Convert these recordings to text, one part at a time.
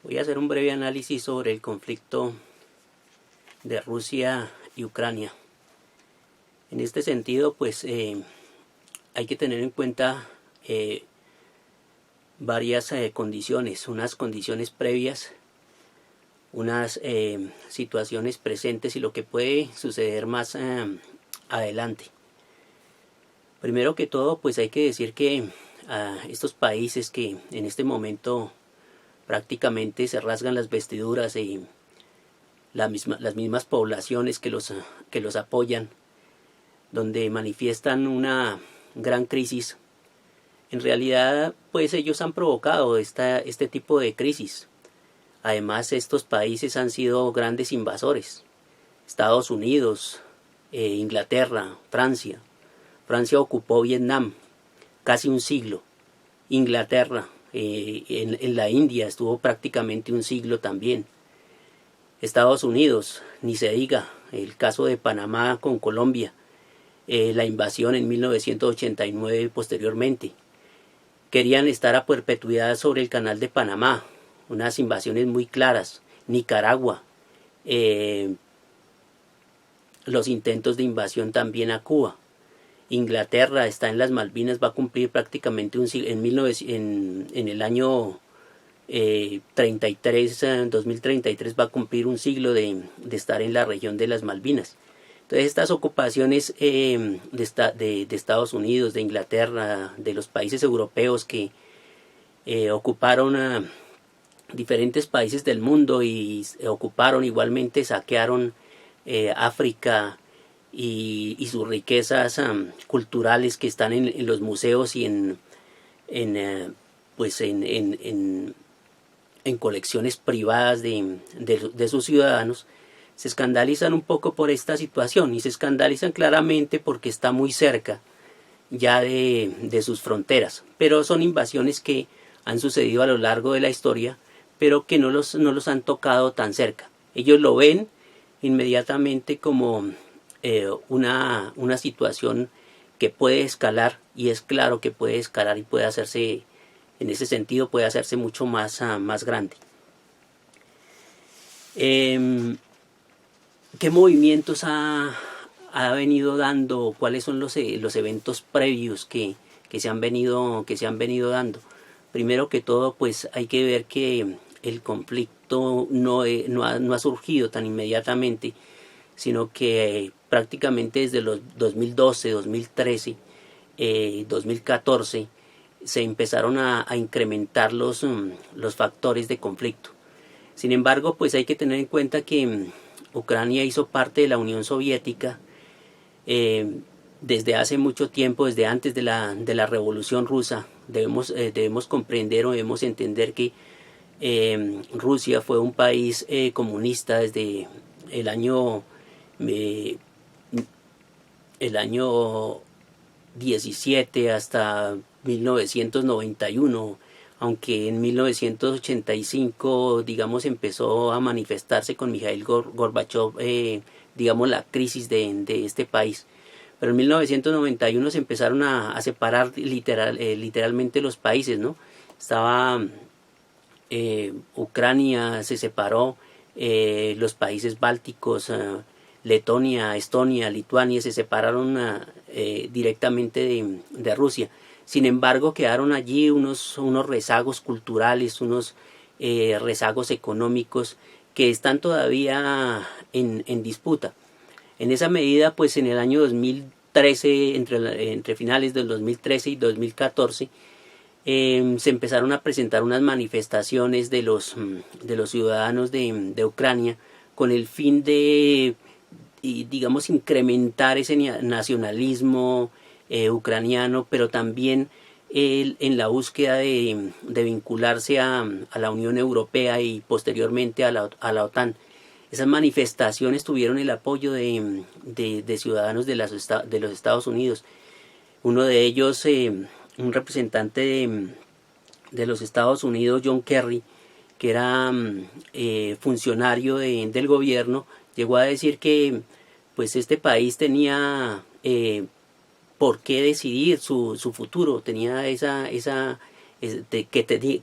Voy a hacer un breve análisis sobre el conflicto de Rusia y Ucrania. En este sentido, pues hay que tener en cuenta varias condiciones, unas condiciones previas, unas situaciones presentes y lo que puede suceder más adelante. Primero que todo, pues hay que decir que estos países que en este momento prácticamente se rasgan las vestiduras y las mismas poblaciones que los apoyan, donde manifiestan una gran crisis, en realidad pues ellos han provocado este tipo de crisis. Además, estos países han sido grandes invasores. Estados Unidos, Inglaterra, Francia. Francia ocupó Vietnam casi un siglo. Inglaterra en la India estuvo prácticamente un siglo también. Estados Unidos, ni se diga, el caso de Panamá con Colombia, la invasión en 1989 y posteriormente. Querían estar a perpetuidad sobre el canal de Panamá, unas invasiones muy claras. Nicaragua, los intentos de invasión también a Cuba. Inglaterra está en las Malvinas, va a cumplir prácticamente un siglo, en el año 2033 va a cumplir un siglo de estar en la región de las Malvinas. Entonces estas ocupaciones de Estados Unidos, de Inglaterra, de los países europeos que ocuparon a diferentes países del mundo y ocuparon igualmente, saquearon África y sus riquezas culturales que están en los museos y en colecciones privadas de sus ciudadanos, se escandalizan un poco por esta situación y se escandalizan claramente porque está muy cerca ya de sus fronteras, pero son invasiones que han sucedido a lo largo de la historia, pero que no los han tocado tan cerca. Ellos lo ven inmediatamente como una situación que puede escalar, y es claro que puede escalar y puede hacerse, en ese sentido puede hacerse mucho más grande. ¿Qué movimientos ha venido dando? ¿Cuáles son los eventos previos que se han venido dando? Primero que todo, pues hay que ver que el conflicto no ha surgido tan inmediatamente, sino que prácticamente desde los 2012, 2013, 2014 se empezaron a incrementar los factores de conflicto. Sin embargo, pues hay que tener en cuenta que Ucrania hizo parte de la Unión Soviética desde hace mucho tiempo, desde antes de la Revolución Rusa. Debemos comprender o debemos entender que Rusia fue un país comunista desde el año 17 hasta 1991, aunque en 1985, digamos, empezó a manifestarse con Mikhail Gorbachev, digamos, la crisis de este país. Pero en 1991 se empezaron a separar literalmente los países, ¿no? Estaba Ucrania, se separó, los países bálticos, Letonia, Estonia, Lituania, se separaron directamente de Rusia. Sin embargo, quedaron allí unos rezagos culturales, unos rezagos económicos que están todavía en disputa. En esa medida, pues en el año 2013, entre finales del 2013 y 2014, se empezaron a presentar unas manifestaciones de los ciudadanos de Ucrania con el fin de, digamos, incrementar ese nacionalismo ucraniano, pero también en la búsqueda de vincularse a la Unión Europea y posteriormente a la OTAN. Esas manifestaciones tuvieron el apoyo de ciudadanos de los Estados Unidos. Uno de ellos, un representante de los Estados Unidos, John Kerry, que era funcionario del gobierno, llegó a decir que pues este país tenía por qué decidir su futuro, tenía esa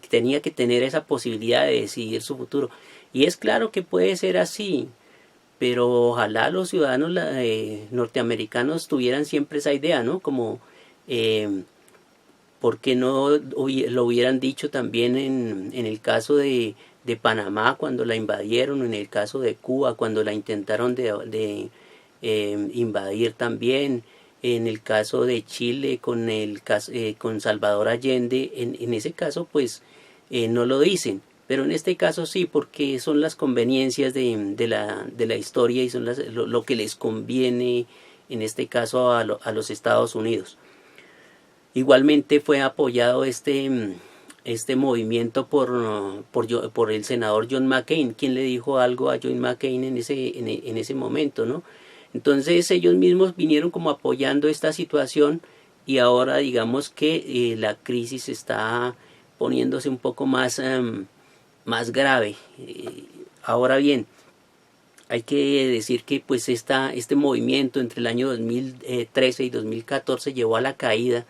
tenía que tener esa posibilidad de decidir su futuro. Y es claro que puede ser así, pero ojalá los ciudadanos norteamericanos tuvieran siempre esa idea, ¿no? Como, ¿por qué no lo hubieran dicho también en el caso de Panamá cuando la invadieron, en el caso de Cuba cuando la intentaron de invadir también, en el caso de Chile con Salvador Allende? En ese caso pues no lo dicen, pero en este caso sí, porque son las conveniencias de la historia y son lo que les conviene en este caso a los Estados Unidos. Igualmente fue apoyado este movimiento por el senador John McCain, quien le dijo algo a John McCain en ese momento, ¿no? Entonces ellos mismos vinieron como apoyando esta situación, y ahora digamos que la crisis está poniéndose un poco más grave. Ahora bien, hay que decir que pues este movimiento entre el año 2013 y 2014 llevó a la caída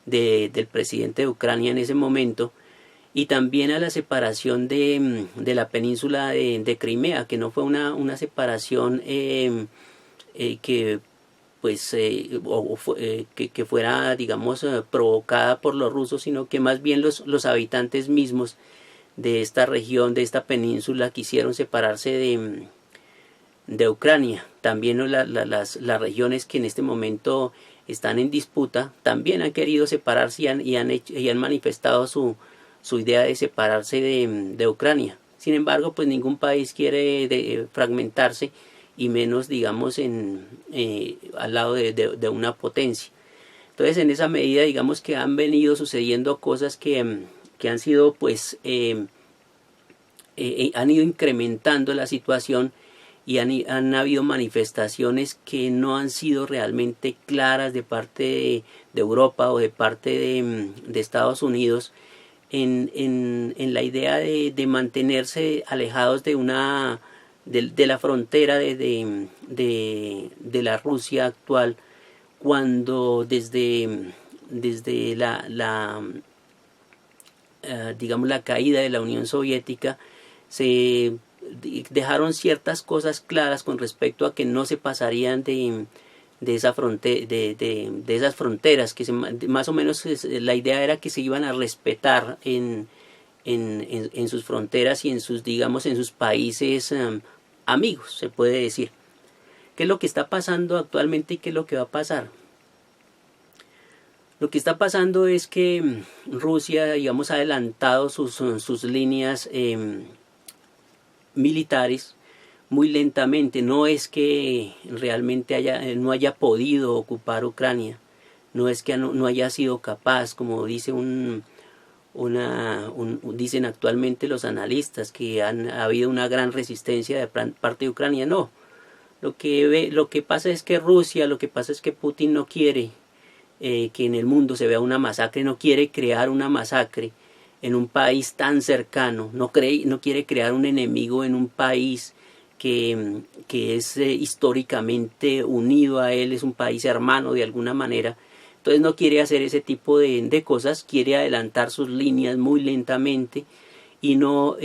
del presidente de Ucrania en ese momento, y también a la separación de la península de Crimea, que no fue una separación que pues que fuera digamos provocada por los rusos, sino que más bien los habitantes mismos de esta región, de esta península, quisieron separarse de Ucrania. También las regiones que en este momento están en disputa también han querido separarse y han manifestado su idea de separarse de Ucrania. Sin embargo, pues ningún país quiere fragmentarse, y menos digamos al lado de una potencia. Entonces en esa medida digamos que han venido sucediendo cosas que han sido pues han ido incrementando la situación, y han habido manifestaciones que no han sido realmente claras de parte de Europa o de parte de Estados Unidos en la idea de mantenerse alejados de la frontera de la Rusia actual, cuando desde digamos la caída de la Unión Soviética se dejaron ciertas cosas claras con respecto a que no se pasarían de esas fronteras, que más o menos la idea era que se iban a respetar en sus fronteras y en sus países amigos, se puede decir. ¿Qué es lo que está pasando actualmente y qué es lo que va a pasar? Lo que está pasando es que Rusia, digamos, ha adelantado sus líneas militares muy lentamente. No es que realmente no haya podido ocupar Ucrania, no es que no haya sido capaz, como dice dicen actualmente los analistas, que ha habido una gran resistencia de parte de Ucrania. No, lo que pasa es que Putin no quiere que en el mundo se vea una masacre, no quiere crear una masacre en un país tan cercano, no quiere crear un enemigo en un país que es históricamente unido a él, es un país hermano de alguna manera. Entonces no quiere hacer ese tipo de cosas, quiere adelantar sus líneas muy lentamente y no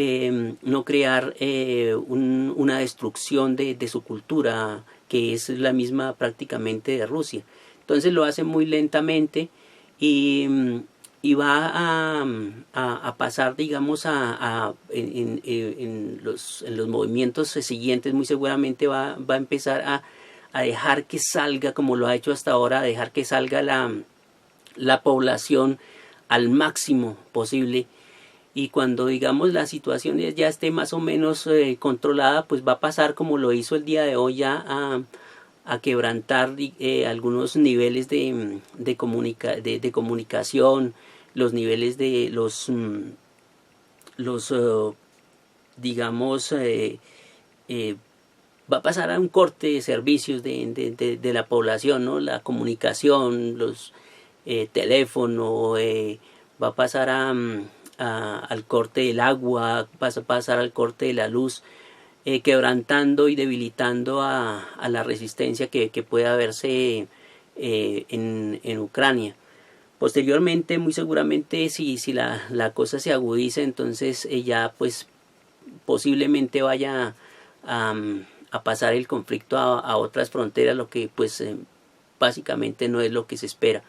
crear una destrucción de su cultura, que es la misma prácticamente de Rusia. Entonces lo hace muy lentamente, y va a pasar, digamos, en los movimientos siguientes. Muy seguramente va a empezar a dejar que salga, como lo ha hecho hasta ahora, a dejar que salga la población al máximo posible. Y cuando, digamos, la situación ya esté más o menos controlada, pues va a pasar como lo hizo el día de hoy, ya a quebrantar algunos niveles de comunicación, los niveles de digamos, va a pasar a un corte de servicios de la población, ¿no? La comunicación, los teléfonos, va a pasar al corte del agua, va a pasar al corte de la luz, quebrantando y debilitando a la resistencia que pueda haberse en Ucrania. Posteriormente, muy seguramente, si la cosa se agudiza, entonces ya pues posiblemente vaya a pasar el conflicto a otras fronteras, lo que pues básicamente no es lo que se espera.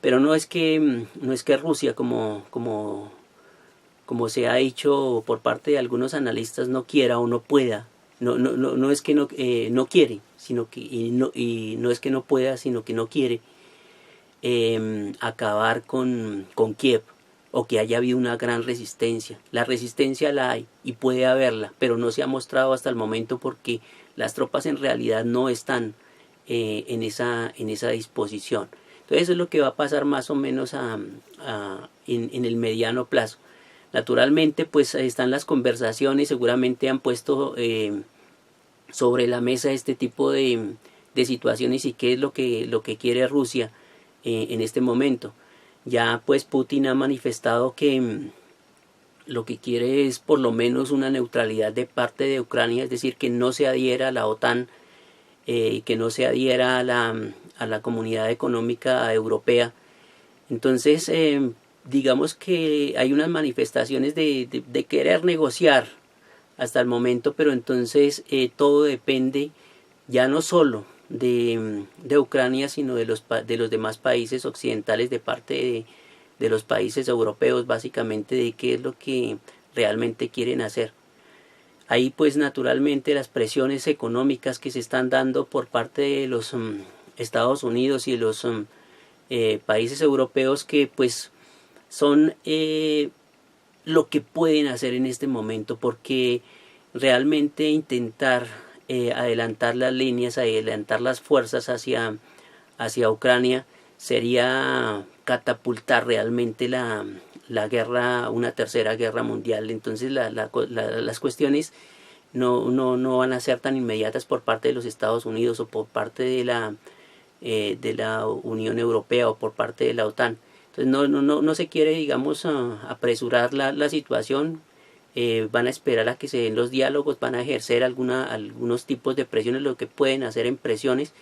Pero no es que Rusia, como se ha dicho por parte de algunos analistas, no quiera o no pueda. No es que no quiere, sino que y no es que no pueda, sino que no quiere acabar con Kiev, o que haya habido una gran resistencia. La resistencia la hay y puede haberla, pero no se ha mostrado hasta el momento porque las tropas en realidad no están en esa disposición. Entonces eso es lo que va a pasar más o menos en el mediano plazo. Naturalmente pues están las conversaciones, seguramente han puesto sobre la mesa este tipo de situaciones y qué es lo que quiere Rusia en este momento. Ya pues Putin ha manifestado que lo que quiere es por lo menos una neutralidad de parte de Ucrania, es decir, que no se adhiera a la OTAN, que no se adhiera a la comunidad económica europea. Entonces, digamos que hay unas manifestaciones de querer negociar hasta el momento, pero entonces todo depende ya no solo de Ucrania, sino de los demás países occidentales, de parte de los países europeos, básicamente de qué es lo que realmente quieren hacer. Ahí pues naturalmente las presiones económicas que se están dando por parte de los Estados Unidos y de los países europeos, que pues son lo que pueden hacer en este momento, porque realmente intentar adelantar las líneas, adelantar las fuerzas hacia Ucrania sería catapultar realmente la guerra, una tercera guerra mundial. Entonces las cuestiones no van a ser tan inmediatas por parte de los Estados Unidos o por parte de la Unión Europea o por parte de la OTAN. Entonces no se quiere, digamos, apresurar la situación. Van a esperar a que se den los diálogos, van a ejercer algunos tipos de presiones, lo que pueden hacer en presiones,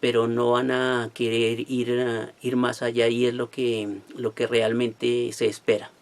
pero no van a querer ir más allá, y es lo que realmente se espera.